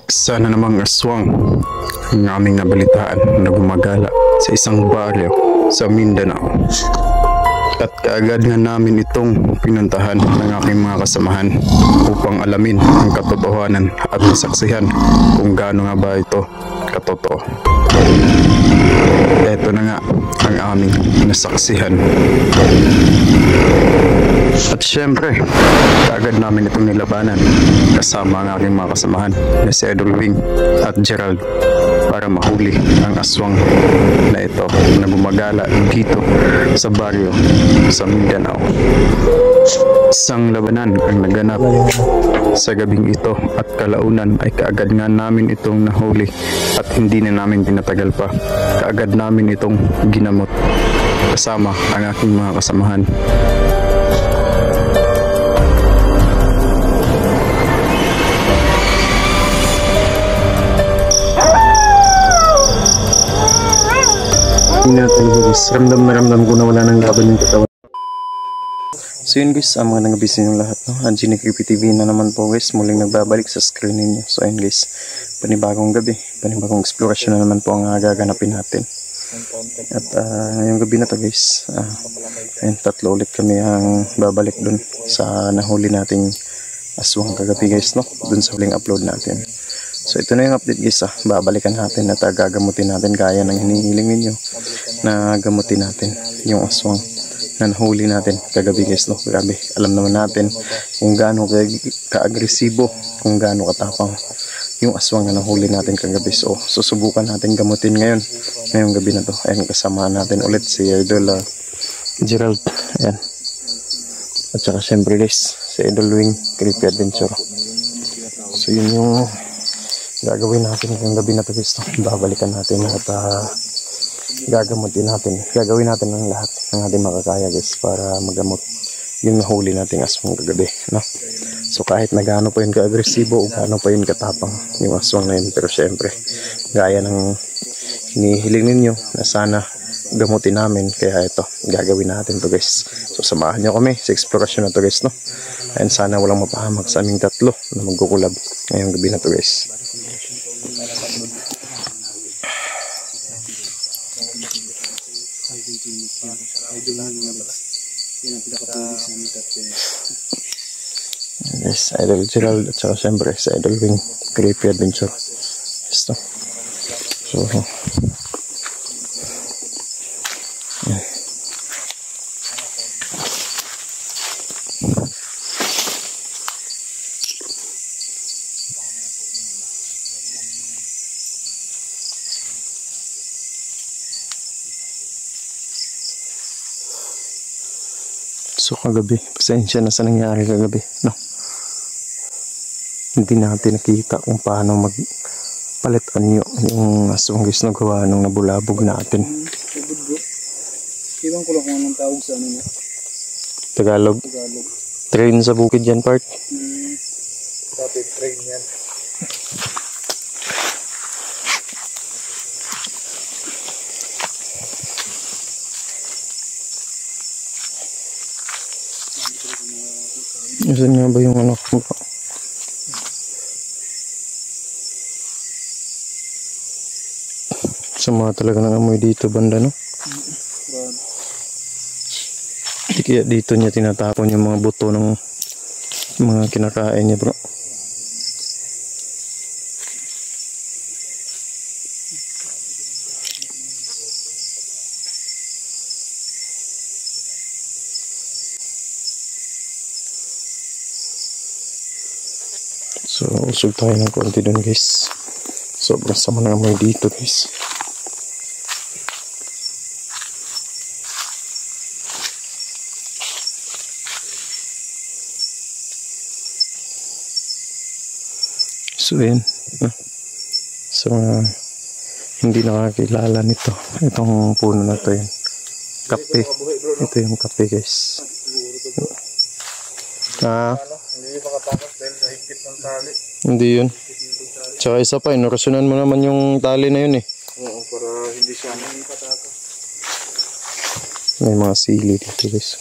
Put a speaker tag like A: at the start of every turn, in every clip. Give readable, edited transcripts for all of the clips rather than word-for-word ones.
A: Sana namang aswang ang aming nabalitaan na gumagala sa isang baryo sa Mindanao. At kaagad nga namin itong pinuntahan ng aking mga kasamahan upang alamin ang katotohanan at masaksihan kung gaano nga ba ito katotoo. Ito na nga ang aming nasaksihan. At syempre, kaagad namin itong nilabanan kasama ang aking mga kasamahan na si Idol Wing at Gerald para mahuli ang aswang na ito na gumagala dito sa baryo sa Mindanao. Isang labanan ang naganap sa gabing ito at kalaunan ay kaagad nga namin itong nahuli at hindi na namin tinatagal pa. Kaagad namin itong ginamot kasama ang aking mga kasamahan. Ramdam na ramdam ko na wala nang laban yung katawan. So yun guys, mga nangabisin yung lahat, no? Angie TV na naman po guys, muling nagbabalik sa screen ninyo. So ayun guys, panibagong gabi, panibagong explorasyon na naman po ang gaganapin natin. At ngayong gabi na to guys, ayun, tatlo ulit kami ang babalik dun sa nahuli nating aswang kagabi guys, no? Dun sa huling upload natin. So ito na yung update guys, babalikan natin at gagamutin natin gaya ng hinihiling ninyo na gamutin natin yung aswang na nahuli natin kagabi guys, no? Grabe, alam naman natin kung gaano ka-agresibo, kung gaano katapang yung aswang na nahuli natin kagabi. So susubukan natin gamutin ngayong gabi na to. Ayan, kasama natin ulit si Idol Gerald, ayan, at saka syempre guys si Idol Wing, Creepy Adventure. So yun yung gagawin natin yung gabi na to guys, no? Babalikan natin at gagamutin natin, gagawin natin ang lahat ng ating makakaya guys para magamot yung nahuli nating aswang kagabi, no? So kahit na gaano pa yun ka-agresibo o gaano pa yun katapang yung aswang na yun, pero syempre gaya ng hinihiling ninyo na sana gamutin namin, kaya ito gagawin natin to guys. So samahan nyo kami sa explorasyon na to guys, no? And sana walang mapahamak sa aming tatlo na magkukulab ngayong gabi na to guys. Yes, Idol Gerald at saka siyempre sa Idol Wing, Creepy Adventure. Yes, no? So yeah. So kagabi, pasensya na sa nangyari kagabi, no? Hindi natin nakita kung paano magpalit anyo yung aswang guys na gawa nung nabulabog natin.
B: Ibang ko lang kung anong tawag sa ano na?
A: Tagalog? Train sa bukid yan part?
B: Dati train yan.
A: Saan nga ba yung anak mo? Sama talaga ng amoy dito banda, no? Kaya dito niya tinatapon yung mga buto ng mga kinakain niya, bro. So, usog tayo ng konti dun guys. Sobrang sama ng amoy dito guys. So, yun. So, hindi nakakilala nito. Itong puno na to yun. Kape. Ito yung kape guys.
B: Hindi makatakas dahil sa higpit ng tali.
A: Hindi yun. Tsaka isa pa, inorasyonan mo naman yung tali na yun eh.
B: Oo, para hindi siya makatakas.
A: May mga sili dito guys.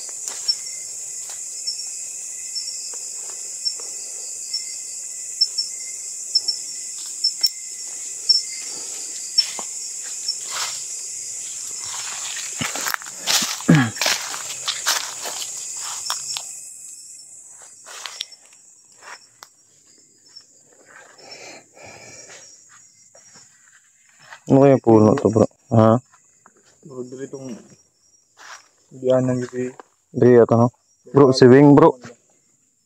A: Ano kaya puno to bro? Ha?
B: Bro, dito itong diyan ng gitu.
A: Di ato no? Bro, si Wing bro.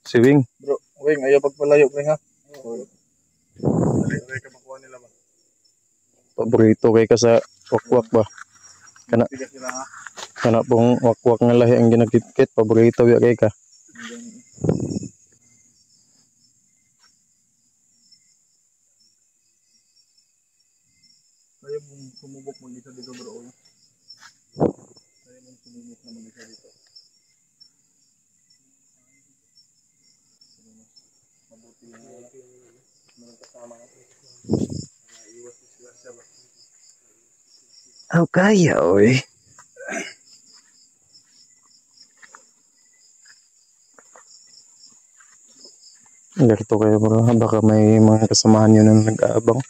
A: Si Wing.
B: Bro, weng, ayaw pagpalayo, weng ha. Dali ka makuha nila ba?
A: Paborito kay ka sa wakwak ba? Kana
B: Tigas nila ha.
A: kana pong wakwak nga lahi ang ginagkit-kit. Paborito ya kay ka.
B: Kaya mong sumubok mag-isa dito bro. Kaya mong sumubok na mag-isa dito. Mabuti yung mga kasama natin. Iwas siya ba?
A: Aw kaya oy. Alerto kayo bro. Baka may mga kasamahan yun na nag-aabang.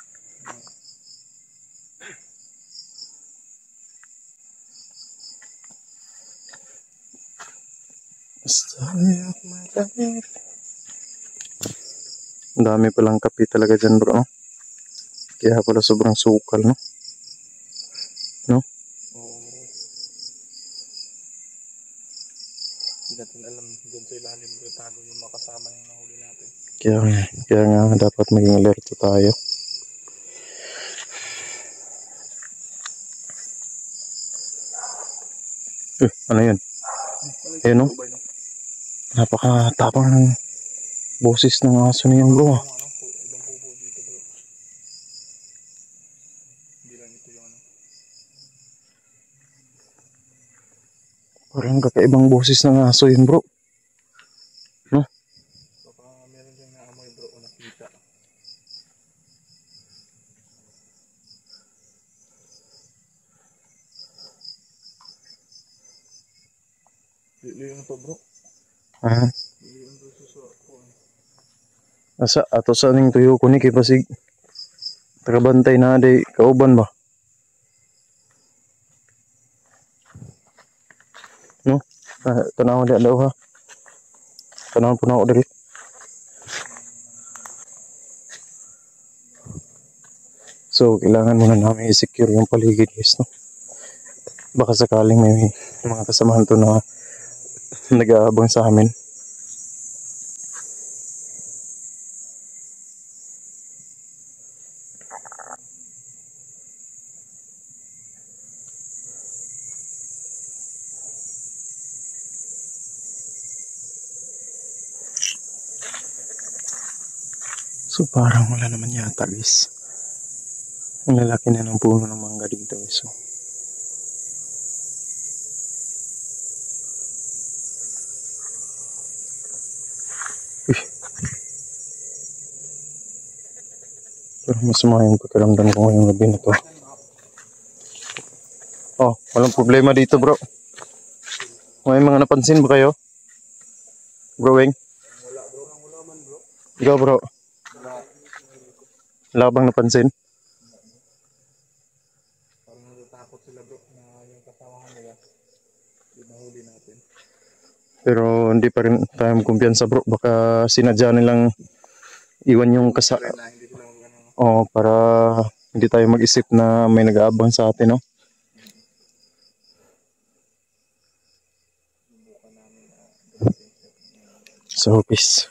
A: Story of my life. Ang dami palang kape talaga dyan bro. No? Kaya pala sobrang sukal no. No?
B: Hindi natin alam dyan sa ilalim yung tago yung makasama yung nahuli natin.
A: Kaya nga dapat maging alerto tayo. Ano yun? Ayun no? Napakatapang ng boses ng aso na yun bro.
B: Ibang bubo dito bro. Hindi lang ito yung ano.
A: Parang kakaibang boses ng aso yun bro. No?
B: Baka meron dyan naamoy bro o nakita. Liliyon pa bro.
A: Ah.
B: Liliyon bro sa kuwan.
A: Asa ato sa ning tuyo ko ni kay pasig tagabantay na day kauban ba? No? Tanaw di daw ha. Tanaw po na ako dali. So, kailangan muna namin i-secure yung paligid guys, no? Baka sakaling may mga kasamahan to na nag-aabang sa amin. So parang wala naman yata guys. Ang lalaki na ng puno ng mangga dito guys. So, pero masama yung pakiramdam ko ngayong gabi na to. Oh, walang problema dito bro. May mga napansin ba kayo? Growing?
B: Wala bro. Wala man bro.
A: Ikaw bro? Wala bang napansin?
B: Parang natatakot sila bro na yung kasamahan nila. Di mahuli natin.
A: Pero hindi pa rin tayo kumpiyansa bro. Baka sinadya nilang iwan yung
B: Hindi sila mag-ano.
A: Oh, para hindi tayo mag-isip na may nag-aabang sa atin, no? So, guys,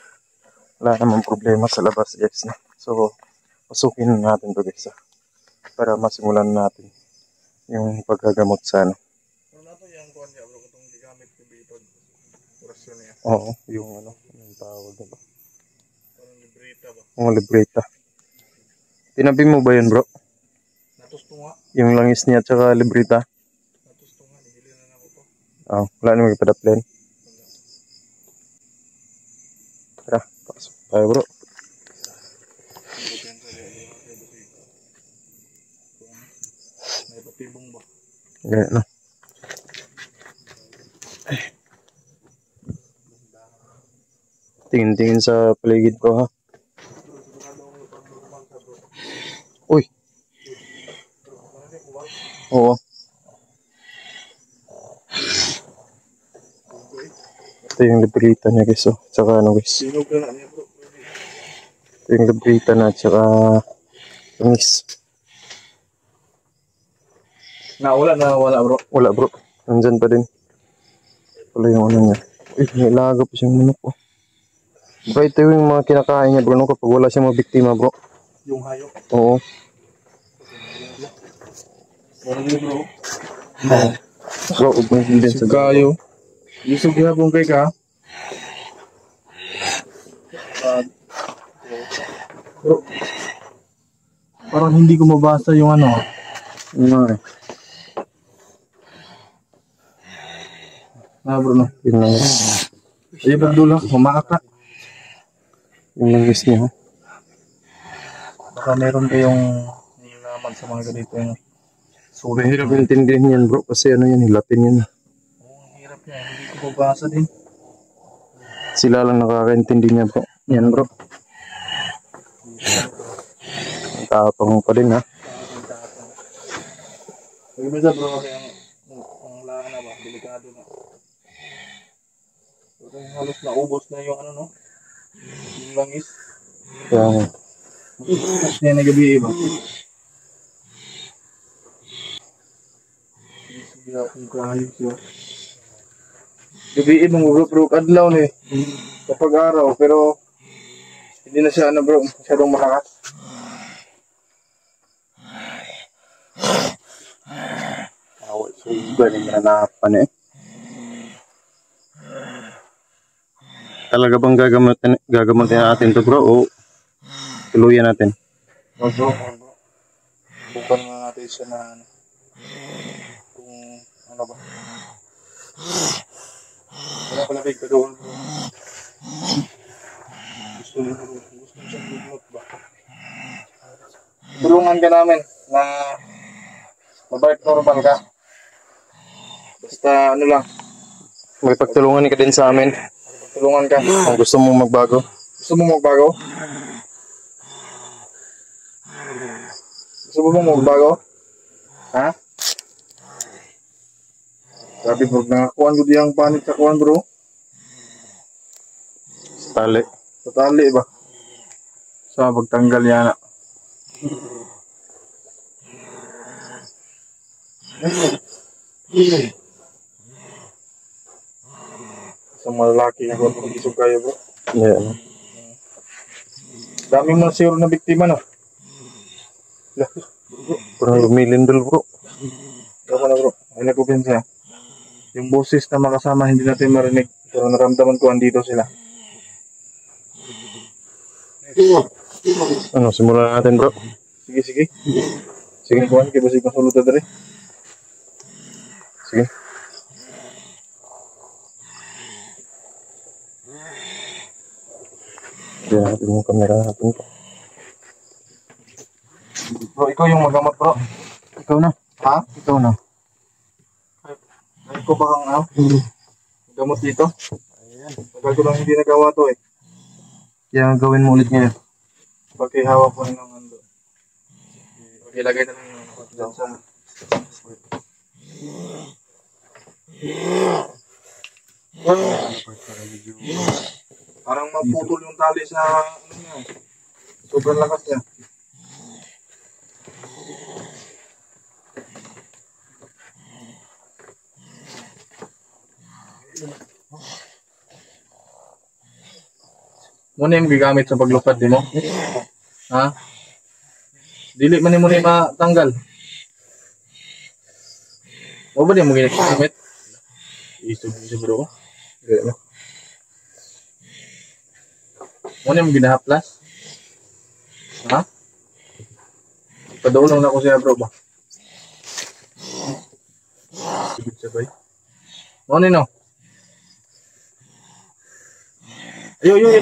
A: wala namang problema sa labas, guys. No? So, pasukin natin to guys, para masimulan natin yung paggagamot sa ano.
B: Ano na to yung kuwan niya bro? Itong gigamit ko dito. Orasyon niya.
A: Oo, yung ano, yung tawag na ba?
B: Parang libreta ba?
A: Yung libreta. Tinabi mo ba yun, bro?
B: Natustunga.
A: Yung langis niya at saka libreta?
B: Natustunga. Nihili na ako to.
A: Oo, wala namang ipadaplen. Tara, pasok tayo, bro.
B: May patibong ba?
A: Ganyan, no? Tingin-tingin sa paligid ko, ha? Uy! Oo. Ito yung libreta niya, guys, oh. Tsaka ano, guys.
B: Sinog ka na niya bro.
A: Ito yung libreta na, tsaka langis.
B: Wala bro.
A: Wala bro. Nandyan pa din. Wala yung ano niya. May ilaga pa siyang manok oh. Bro, ito yung mga kinakain niya bro no, kapag wala siyang mga biktima bro.
B: Yung hayop.
A: Oo.
B: Wala yun bro.
A: Bro, ubang din sa
B: Kayo. Isog gihapon kay ka. Bro. Parang hindi ko mabasa yung ano.
A: Ano eh.
B: Bro no.
A: Yun lang.
B: Ay pagdula, humakak.
A: Yung langis niya.
B: Baka meron kayong naman sa mga ganito yung
A: So, hirap intindihin yan bro kasi ano yan, hilapin yan.
B: ang hirap yan, hindi ko mabasa din.
A: Sila lang nakakaintindi niya bro. Yan bro. Ang tapang pa din ha.
B: Pag-ibig bro kasi ang lahat na ba, delikado na. Pero halos naubos na yung ano no, yung langis.
A: Kaya
B: Mas niya na gabi iba. Sige akong kahayos yun. Gabi ibang bro, adlaw na eh. Kapag araw, pero hindi na siya ano bro, masyadong malakas.
A: awal suga ni mananapan eh. Talaga bang gagamutin natin to bro o tuluyan natin?
B: Bro. Bukan nga natin siya na ano. Kung ano ba. Wala pala big doon bro. Gusto siyang lumot ba? Tulungan ka namin na mabait normal ka. Basta ano lang.
A: May pagtulungan ka din sa amin.
B: Tulungan ka.
A: Kung gusto mong magbago.
B: Gusto mo magbago? Gusto mo bang magbago? Ha? Sabi bro, nakakuhan ko diyang panit sa kuhan bro.
A: Tali.
B: Sa tali ba? Sa pagtanggal yan na. Sa malalaki na kung isog kayo bro.
A: Yeah.
B: Dami mo siguro na biktima no?
A: Parang lumilindol bro.
B: Tama na bro, ay nagkupinsya. Yung boses na makasama hindi natin marinig. Pero naramdaman ko andito sila.
A: Ano, simulan natin bro.
B: Sige. Sige kuhan, kaya basig masulot na dali.
A: Sige. Kaya natin yung camera natin.
B: Bro, ikaw yung magamot bro. Ikaw na. Ha? Ikaw na. Ay ko ba kang ano? Gamot dito? Ayan. Tagal ko lang hindi nagawa to eh. Kaya gawin mo ulit ngayon. Pagkihawak ko ng ano. Okay, lagay na lang yung dyan sa... Parang maputol yung tali sa ano niya. Sobrang lakas niya. Muna yung gigamit sa paglupad di mo? Ha? Dili man mo ni matanggal. O ba di mo ginagamit? Isog bro. Gaya mo. Muna yung ginahaplas? Ha? Padulong na ko siya bro ba? Sigit sabay. Muna no? Ayo, bro.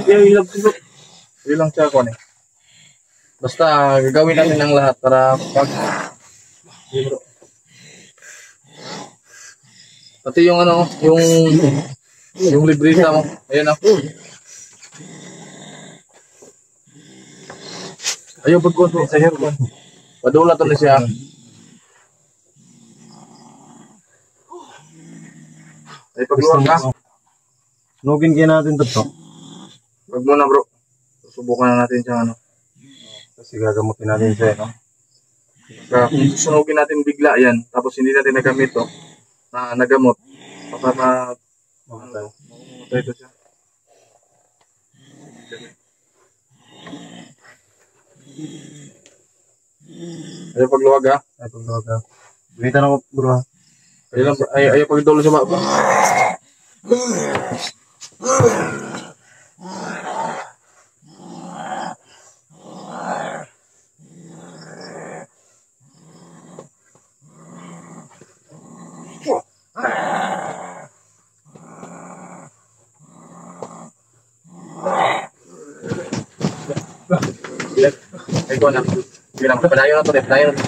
B: Yun lang siya ko eh. Basta gagawin natin ang lahat para pag... Bro. Pati yung ano, yung libreta mo. Ayan o. Ayaw pagkuhan po sa haircon. Padula to na siya. Ay pagluwag ka.
A: Sunugin kaya natin to.
B: Wag muna bro. Susubukan na natin siya ano.
A: Kasi gagamutin natin siya no.
B: Kung susunugin natin bigla yan, tapos hindi natin nagamit to, na nagamot, baka mamatay ito siya. Ayaw pagluwag ha?
A: Ay, pagluwag ha. Gamitan ako, bro ha.
B: Ayaw pagdolo sa baba. Ay, ko na. Bilang padayon na to, padayon na to.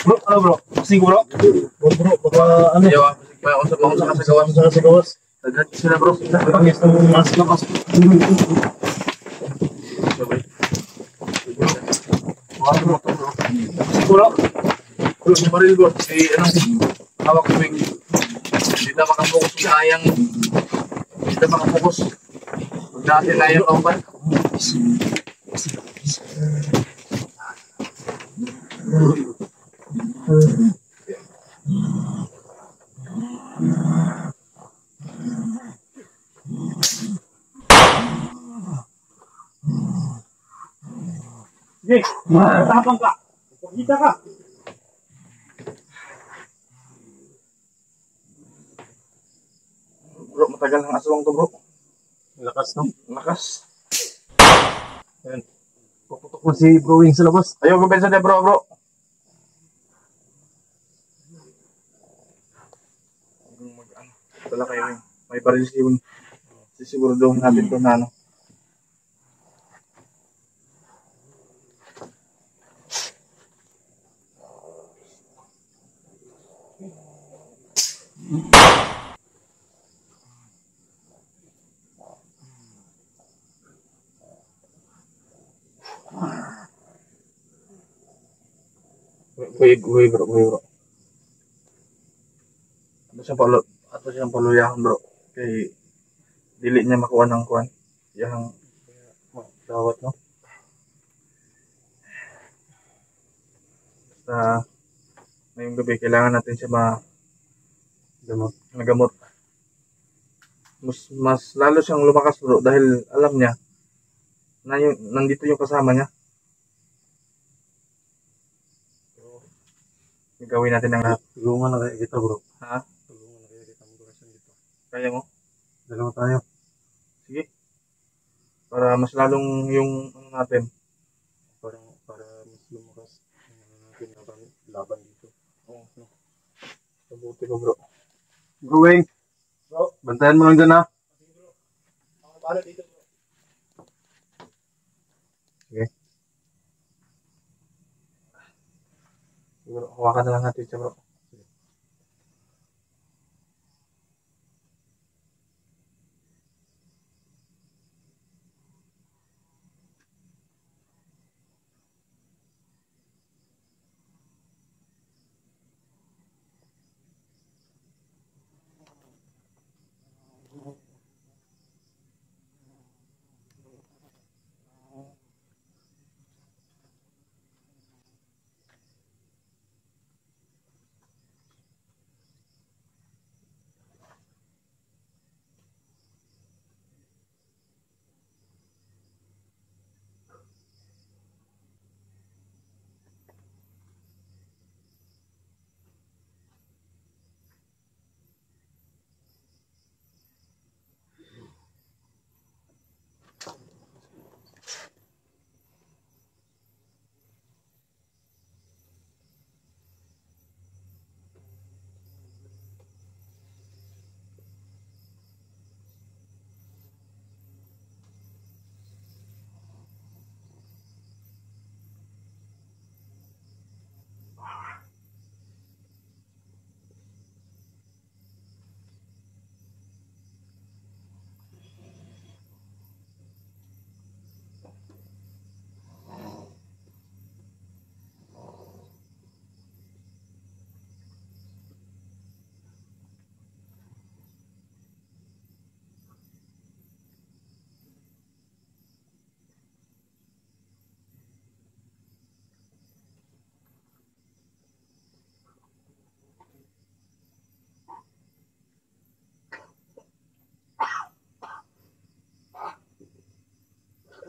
A: Bro, ano bro? Kasing bro? Bro, baka ano?
B: Ayaw ah, mausap ka sa gawas.
A: Sa gawas.
B: Naghat sila bro.
A: Pangis ng mas lakas.
B: Sabay.
A: Bro,
B: Bro, si Maril bro, si hawak ko yung hindi na makapokus sa ayang hindi na makapokus. Huwag natin na yung kauban.
A: sige, matapang ka. Kita ka.
B: Bro, matagal ng aswang to bro.
A: Lakas no?
B: Lakas.
A: Ayan. Puputok mo si Bro Wing sa labas.
B: Ayaw ko sa niya bro. Wala kayo yung may baril si Wing. Sisiguro doon natin ito na ano. Uy bro. Ato siyang paluyahan bro. Kay dili niya makuha ng kuwan. Yang dawat no. Basta ngayong gabi kailangan natin siya magamot. Mas lalo siyang lumakas bro dahil alam niya na nandito yung kasama niya. Gawin natin ang lahat.
A: Tulungan na kaya kita bro.
B: Ha?
A: Tulungan na kaya kita mag-orasyon dito.
B: Kaya mo?
A: Dalawa tayo.
B: Sige. Para mas lalong yung ano natin.
A: Para mas lumakas. Natin laban dito.
B: Oo. Mabuti ko bro.
A: Bro Wing. Bro. Bantayan mo lang dyan ha.
B: Sige bro. Ako bahala dito bro. Sige. Siguro, hawakan na lang natin siya bro.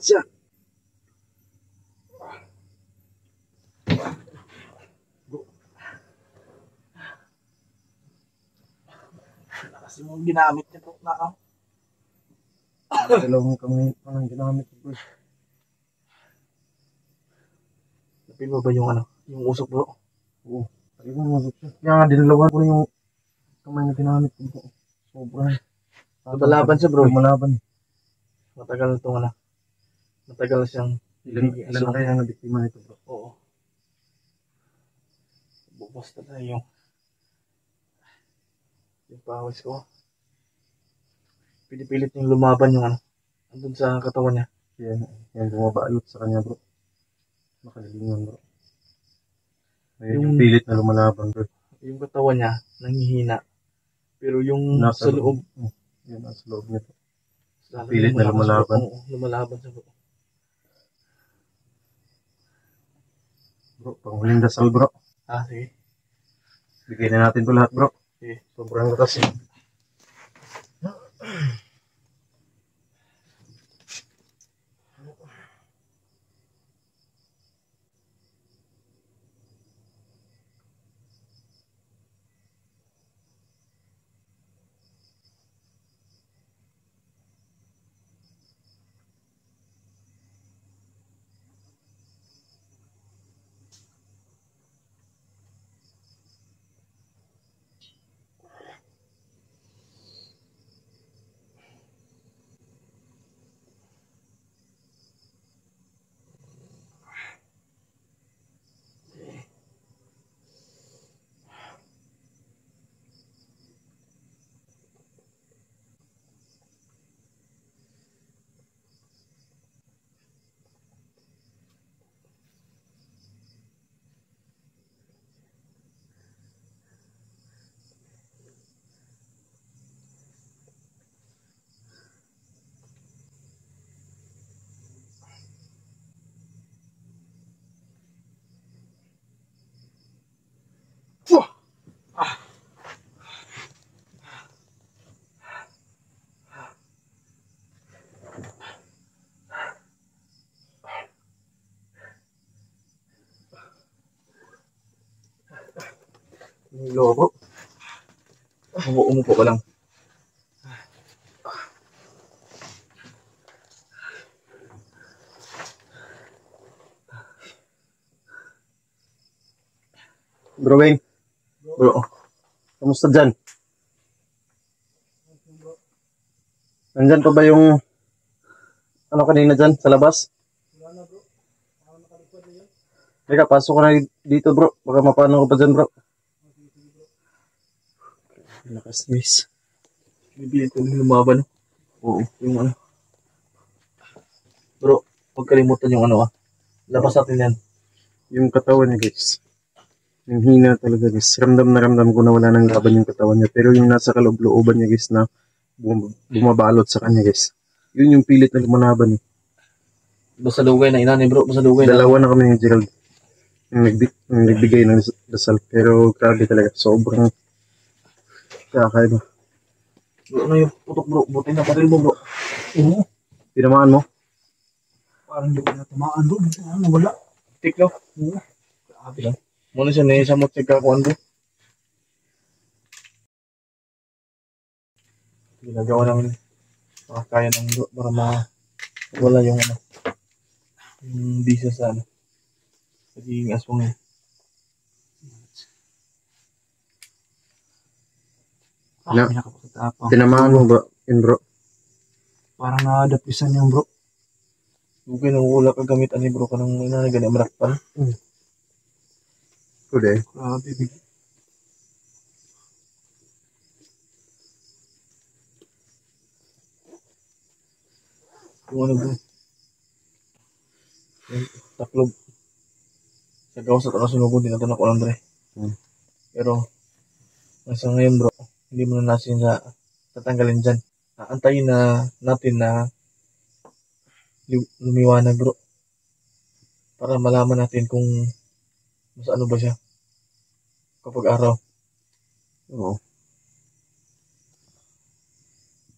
B: siya. Kasi mo ginamit niya po na.
A: Dalawang kamay pa lang ginamit ko, bro.
B: Napil mo ba yung ano? Yung usok, bro?
A: Oo. Ayun mo, kaya nga dinalawan ko yung kamay na ginamit ko, bro. Sobrang.
B: Lumalaban siya, bro.
A: Lumalaban.
B: Matagal na itong ano. Matagal na siyang
A: Ilan na kaya ang biktima nito, bro?
B: Oo. Basta na yung pawis ko. Pinipilit niyang lumaban yung ano. Andun sa katawan niya.
A: Yan bumabalot sa kanya, bro. Nakalilingan, bro. Ayun yung pilit na lumalaban, bro.
B: Yung katawan niya, nanghihina. Pero yung
A: nasa
B: sa loob.
A: Yan, nasa loob niya.
B: Pilit
A: na lumalaban.
B: Oo, lumalaban sa bro.
A: Bro, panghuling dasal, bro.
B: Sige.
A: Bigay na natin ito lahat, bro.
B: Sige.
A: Sobrang lakas.
B: Lobo. Umupo ka lang.
A: Bro Wayne.
B: Bro.
A: Kamusta dyan? Nandyan pa ba yung ano kanina dyan sa labas?
B: Wala na, bro. Nakalipad na yan.
A: Teka, pasok ka na dito, bro. Baka mapano ka pa dyan, bro. Lakas, guys.
B: Bibilit ko yung lumaban.
A: Oo.
B: Yung ano. Bro, huwag kalimutan yung ano labas natin yan.
A: Yung katawan niya, guys. Yung hina talaga, guys. Ramdam na ramdam ko na wala nang laban yung katawan niya. Pero yung nasa kaloob-looban niya, guys, na bumabalot sa kanya, guys. Yun yung pilit na lumalaban.
B: Basta lugay na inani, bro. Basta lugay na.
A: Dalawa na kami ng Gerald. Yung nagbigay ng dasal. Pero grabe talaga. Sobrang kakaiba.
B: Bro, ano yung putok, bro? Buti na paril mo, bro.
A: Oo. Tinamaan mo?
B: Parang hindi ko na tumaan, bro. Wala. Tik, no? Oo. Grabe lang. Muna siya na sa motsig kakuan, bro. Ginagawa namin makakaya ng bro para wala yung ano. Yung bisa sa ano. Pagiging aswang yun.
A: Tinamaan mo ba yun, bro?
B: Parang nadapisan yung bro. Bukay nang wala ka gamit ani bro kanang inanagani marakpan.
A: Kude.
B: Grabe big. Kung ano bro. Taklob. Sa gawas at sunugod din natin ako lang dre. Pero nasa ngayon bro, hindi mo na nasin sa tatanggalin dyan. Antayin na natin na lumiwanag bro. Para malaman natin kung mas ano ba siya kapag araw.
A: Oo.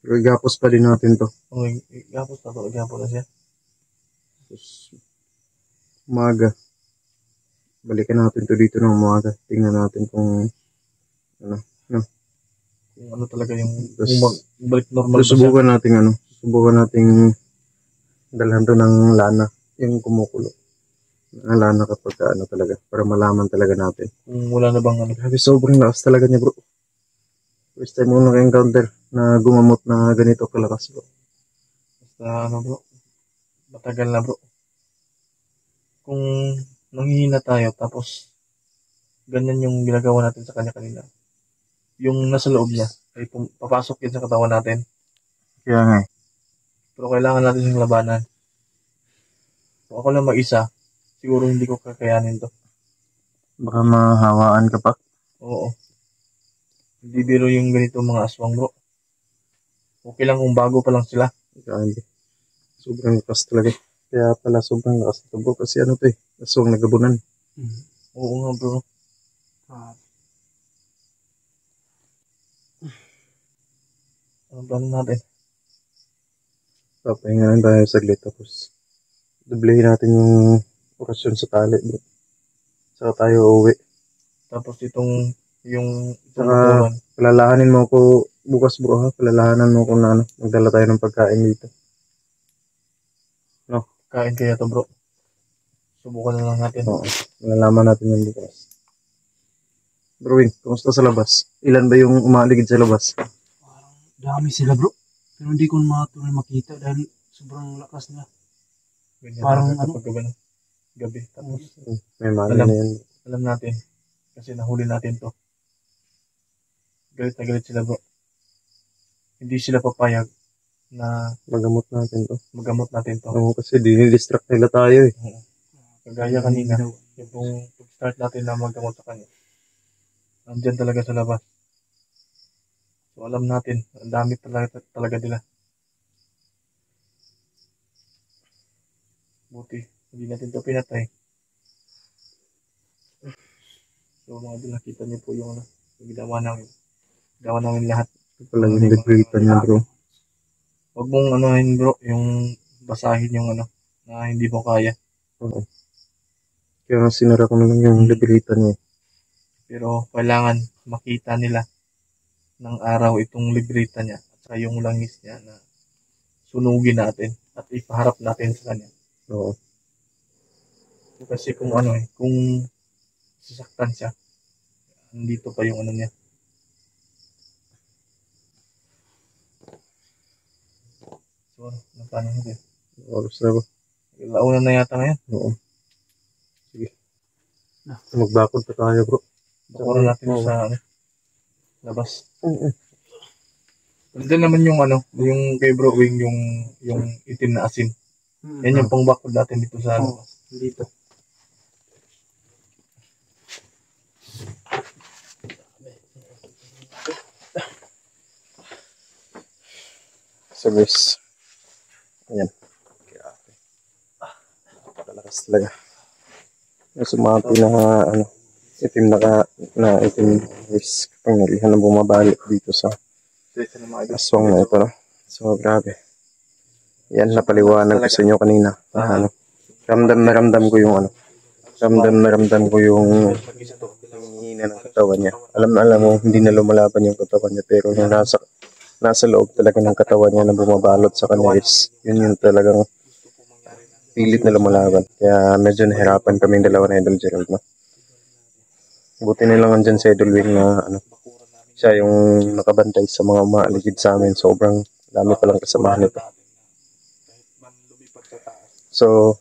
A: Pero igapos pa din natin to.
B: Okay, gapos na to, gapos na siya.
A: Tapos, umaga. Balikan natin to dito ng umaga. Tingnan natin kung ano.
B: Kung ano talaga yung
A: Tapos,
B: balik normal ba siya.
A: Subukan nating dalhan to ng lana. Yung kumukulo. Ang lana kapag ano talaga. Para malaman talaga natin.
B: Kung wala na bang ano.
A: Grabe, sobrang lakas talaga niya, bro. First time mo naka-encounter na gumamot na ganito kalakas, bro.
B: Basta ano bro, matagal na bro. Kung nanghihina tayo tapos ganyan yung ginagawa natin sa kanya kanina. Yung nasa loob niya ay papasok yun sa katawan natin.
A: Kaya nga.
B: Pero kailangan natin yung labanan. Kung ako lang mag-isa, siguro hindi ko kakayanin to.
A: Baka mahawaan ka pa.
B: Oo. Hindi biro yung ganito mga aswang bro. Okay lang kung bago pa lang sila.
A: Grabe. Sobrang lakas talaga. Kaya pala sobrang lakas ito, bro. Kasi ano to eh. Aswang nagabunan.
B: Oo nga bro. Anong plano natin?
A: Papahinga lang tayo saglit. Tapos, doblehin natin yung orasyon sa tali, bro. Saka tayo uuwi.
B: Tapos yung
A: Saka,
B: bakuran.
A: palalahanin mo ko bukas, bro, ha? Palalahanan mo ko na ano. Magdala tayo ng pagkain dito. No?
B: Kain kaya to bro. Subukan na lang natin.
A: Oo. Malalaman natin yung bukas. Bro, Wing, kumusta sa labas? Ilan ba yung umaligid sa labas?
C: Parang dami sila bro. Pero hindi ko matuloy makita dahil sobrang lakas nila.
B: Ganyan
C: Parang
B: talaga
C: ano?
B: kapag gabi. Tapos
A: May mali
B: Alam.
A: na yan.
B: alam natin. Kasi nahuli natin to. Galit na galit sila bro. Hindi sila papayag na
A: Magamot natin to.
B: magamot natin to.
A: Oo, kasi dinidistract nila tayo eh.
B: Kagaya kanina. Yung pag-start natin na magamot sa kanya. Nandyan talaga sa labas. So alam natin. Ang dami talaga nila. Buti. Hindi natin to pinatay. So mga din nakita niyo po yung ginawa namin. Ginawa namin lahat.
A: Ito pala yung librita niya, bro.
B: Huwag mong anuhin bro, yung basahin yung na hindi mo kaya.
A: Oo. Kaya nga sinara ko na lang yung librita niya.
B: Pero kailangan makita nila ng araw itong librita niya at saka yung langis niya na sunugin natin at ipaharap natin sa kanya.
A: Oo.
B: Kasi kung kung sasaktan siya, nandito pa yung niya. So, paano natin?
A: Oras na ba?
B: Launa na yata ngayon.
A: Oo. Sige. Magbakod pa tayo, bro.
B: Bakuran natin sa labas.
A: Oo.
B: Nandiyan naman yung yung kay Bro Wing, yung itim na asin. Yan yung pangbakod natin dito sa labas.
C: Dito.
A: So guys. Ayan. Grabe. Napakalakas talaga. Yung sumati na itim na itim guys. Pangyarihan na bumabalik dito sa aswang na ito, no? So grabe. Yan, napaliwanag ko sa inyo kanina. Ramdam na ramdam ko yung ramdam ko yung hina ng katawan niya. Alam mo, hindi na lumalaban yung katawan niya, pero yung nasa loob talaga ng katawan niya na bumabalot sa kanya is yun yung talagang pilit na lumalaban. Kaya medyo nahirapan kaming dalawa na Idol Gerald, no? Buti na lang andyan si Idol Wing na siya yung nakabantay sa mga umaaligid sa amin. Sobrang dami palang kasamahan nito. So,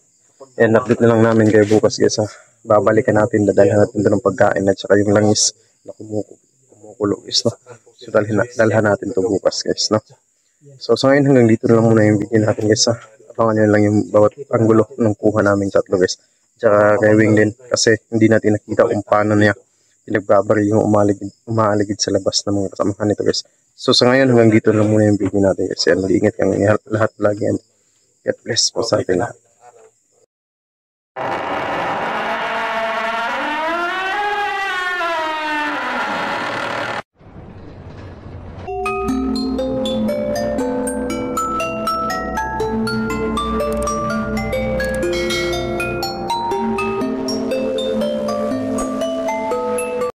A: yan, update na lang namin kayo bukas guys, ha. Babalikan natin, dadalhin natin doon ng pagkain at saka yung langis na kumukulo guys, no? So, dalhan natin to bukas guys, no? So, sa ngayon hanggang dito na lang muna yung video natin guys, ha. Abangan nyo lang yung bawat anggulo ng kuha namin tatlo guys. Tsaka kay Wing din, kasi hindi natin nakita kung paano niya pinagbabari yung umaaligid sa labas ng mga kasamahan nito guys. So, sa ngayon hanggang dito na lang muna yung video natin guys. Yan, mag-iingat kang lahat lagi. God bless po sa atin lahat.